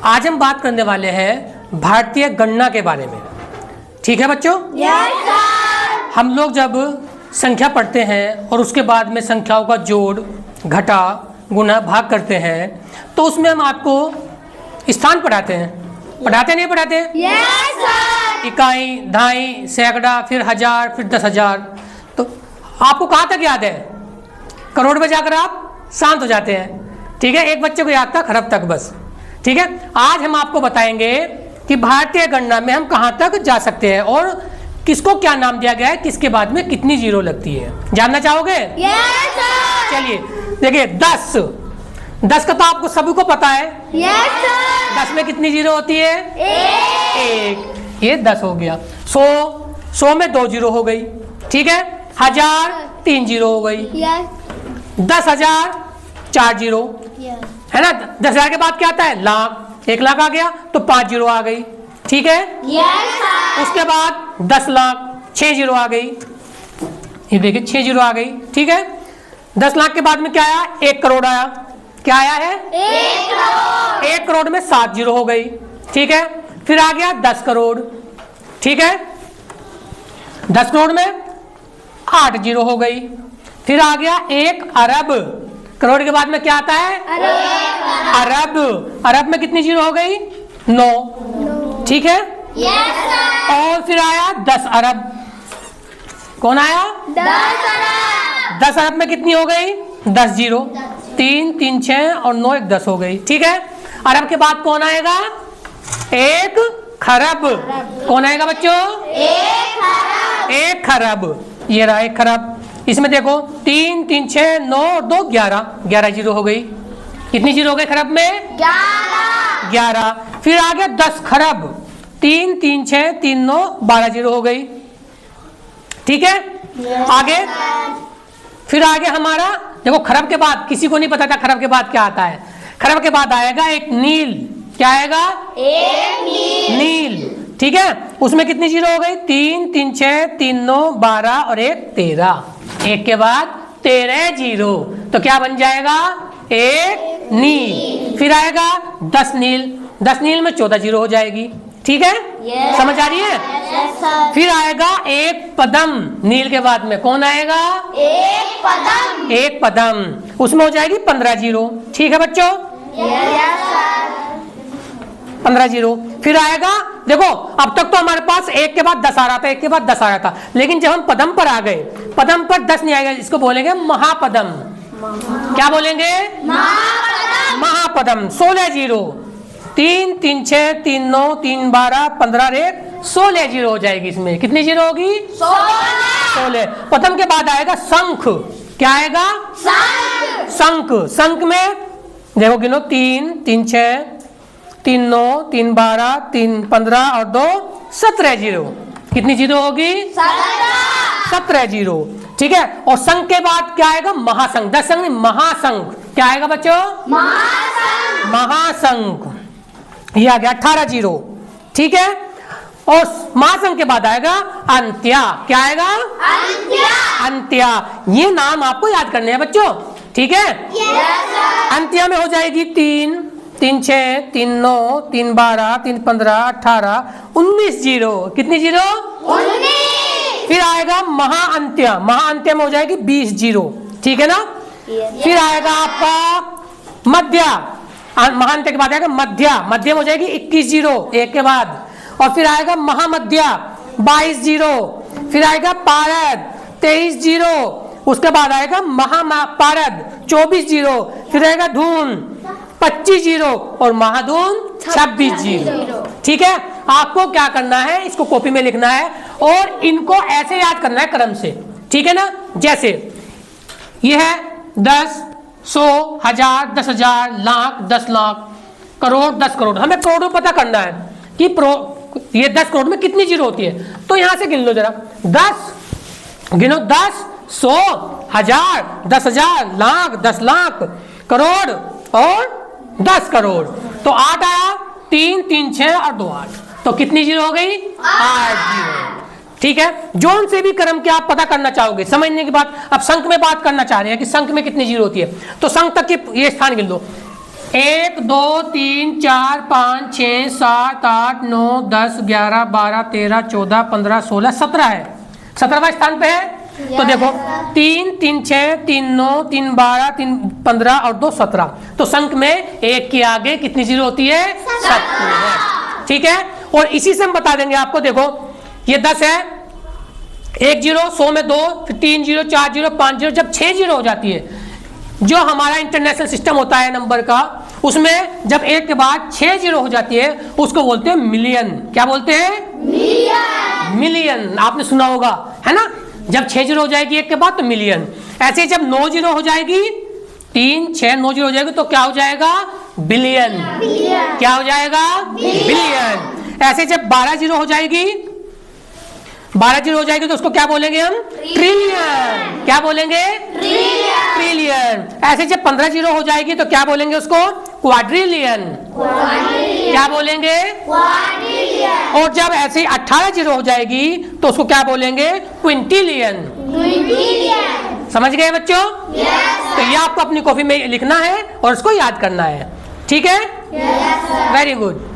आज हम बात करने वाले हैं भारतीय गणना के बारे में। ठीक है बच्चों? Yes sir. हम लोग जब संख्या पढ़ते हैं और उसके बाद में संख्याओं का जोड़, घटा, गुणा, भाग करते हैं तो उसमें हम आपको स्थान पढ़ाते हैं। पढ़ाते नहीं पढ़ाते? Yes sir. इकाई, दहाई, सैकड़ा, फिर हजार, फिर 10,000। तो आपको कहाँ तक याद है? करोड़ में जाकर आप शांत हो जाते हैं। ठीक है, एक बच्चे को याद था खरब तक बस। ठीक है, आज हम आपको बताएंगे कि भारतीय गणना में हम कहाँ तक जा सकते हैं और किसको क्या नाम दिया गया है, किसके बाद में कितनी जीरो लगती है। जानना चाहोगे? Yes sir. चलिए देखिए, 10 का तो आपको सभी को पता है। Yes sir. 10 में कितनी जीरो होती है? एक। ये 10 हो गया। 100 में 2 जीरो हो गई। ठीक है, 1000 3 जीरो हो गई। यस। 10,000 4 जीरो है ना। 10,000 के बाद क्या आता है? लाख। 1 लाख आ गया तो 5 जीरो आ गई। ठीक है, यस सर। उसके बाद 10 लाख 6 जीरो आ गई। ये देखिए 6 जीरो आ गई। ठीक है, 10 लाख के बाद में क्या आया? 1 करोड़ आया। क्या आया है? 1 करोड़। 1 करोड़ में 7 जीरो हो गई। ठीक है, फिर आ गया 10 करोड़। ठीक है, 10 करोड़ में 8 जीरो हो गई। फिर आ गया 1 अरब। करोड़ के बाद में क्या आता है? अरब। अरब में कितनी जीरो हो गई? 9। ठीक है, यस सर। और फिर आया 10 अरब। कौन आया? 10 अरब। 10 अरब में कितनी हो गई? 10 जीरो। 3 3 6 और 9 1 10 हो गई। ठीक है, अरब के बाद कौन आएगा? 1 खरब। कौन आएगा बच्चों? 1 खरब। 1 खरब। ये रहा 1 खरब। इसमें देखो 3 3 6 9 और 2 11 जीरो हो गई। कितनी जीरो हो गई खरब में? 11। फिर आ गया 10 खरब। 3 3 6 3 9 12 जीरो हो गई। ठीक है, आगे फिर आ गया हमारा, देखो खरब के बाद किसी को नहीं पता था खरब के बाद क्या आता है। खरब के बाद आएगा एक नील। क्या आएगा? एक नील। ठीक है, उसमें कितनी जीरो हो गई? 3 3 6 3 9 12 और 1 13। 1 के बाद 13 जीरो। तो क्या बन जाएगा? 1 नील। फिर आएगा 10 नील। 10 नील में 14 जीरो हो जाएगी। ठीक है, समझ आ रही है? Yes sir. फिर आएगा 1 पदम। नील के बाद में कौन आएगा? 1 पदम। 1 पदम। उसमें हो जाएगी 15 जीरो। ठीक है बच्चों, यस सर। 15 जीरो। फिर आएगा, देखो अब तक तो हमारे पास 1 के बाद 10 आ रहा था, 1 के बाद 10 आ रहा था, लेकिन जब हम पदम पर आ गए, पदम पर 10 नहीं आएगा, इसको बोलेंगे महापदम। क्या बोलेंगे? महापदम। महापदम। 16 जीरो। 3 3 6 3 9 3 12 15 और 1 16 जीरो हो जाएगी। इसमें कितनी जीरो होगी? 16। पदम के बाद आएगा शंख। क्या आएगा? शंख। शंख में देखो गिनो 3 3 6 3 9 3 12 3 15 और 2 17 जीरो। कितनी जीरो होगी? 17 जीरो। ठीक है, और संघ के बाद क्या आएगा? महासंघ। 10 संघ नहीं, महासंघ। क्या आएगा बच्चों? महासंघ। ये आ गया 18 जीरो। ठीक है, और महासंघ के बाद आएगा अंत्या। क्या आएगा? अंत्या। ये नाम आपको याद करने हैं बच्चों। ठीक है, अंत्या में हो जाएगी 3 3 6 3 9 3 12 3 15 18 19 जीरो। कितनी जीरो? 19। फिर आएगा महाअंत्य। महाअंत्य में हो जाएगी 20 जीरो। ठीक है ना। फिर आएगा आपका मध्या। महाअंत्य के बाद आएगा मध्या। मध्य में हो जाएगी 21 जीरो 1 के बाद। और फिर आएगा महामध्या 22 जीरो। फिर आएगा पारद 23 जीरो। उसके बाद आएगा महापारद 24 जीरो। फिर आएगा धून 25 जीरो और महाधून 26 जीरो। ठीक है, आपको क्या करना है? इसको कॉपी में लिखना है और इनको ऐसे याद करना है क्रम से। ठीक है ना, जैसे ये है 10 100 1000 10,000 लाख 10 लाख करोड़ 10 करोड़। हमें करोड़ में पता करना है कि ये 10 करोड़ में कितनी जीरो होती है। तो यहां से गिन लो जरा। 10 गिनो, 10 100 1000 10,000 लाख 10 लाख करोड़ और 10 करोड़। तो 8 आया, 3 3 6 और 2 8। तो कितनी जीरो हो गई? 8 जीरो। ठीक है, जोन से भी क्रम के आप पता करना चाहोगे समझने के बाद। अब संख्या में बात करना चाह रहे हैं कि संख्या में कितनी जीरो होती है, तो संख्या तक के ये स्थान गिन लो। 1 2 3 4 5 6 7 8 9 10 11 12 13 14 15 16 17 है। 17वां स्थान पे है। तो देखो 3 3 6 3 9 3 12 3 15 और 2 17। तो संख्या में 1 के आगे कितनी जीरो होती है? 17 है। ठीक है। और इसी से हम बता देंगे आपको। देखो ये 10 है, 1 जीरो, 100 में 2, फिर 3 जीरो, 4 जीरो, 5 जीरो, जब 6 जीरो हो जाती है, जो हमारा इंटरनेशनल सिस्टम होता है नंबर का, उसमें जब 1 के बाद 6 जीरो हो जाती है उसको बोलते हैं मिलियन। क्या बोलते हैं? मिलियन। मिलियन आपने सुना होगा, है ना। जब 6 जीरो हो जाएगी 1 के बाद तो मिलियन। ऐसे जब 9 जीरो हो जाएगी, 3 6 9 जीरो हो जाएगी तो क्या हो जाएगा? बिलियन। क्या हो जाएगा? बिलियन। ऐसे जब 12 जीरो हो जाएगी, 12 जीरो हो जाएगी तो उसको क्या बोलेंगे हम? ट्रिलियन। क्या बोलेंगे? ट्रिलियन। ऐसे जब 15 जीरो हो जाएगी तो क्या बोलेंगे उसको? क्वाड्रिलियन। क्या बोलेंगे? और जब ऐसे 18 जीरो हो जाएगी तो उसको क्या बोलेंगे? क्विंटिलियन। समझ गए बच्चों? तो ये आपको अपनी कॉपी में लिखना है और उसको याद करना है। ठीक है? Very good.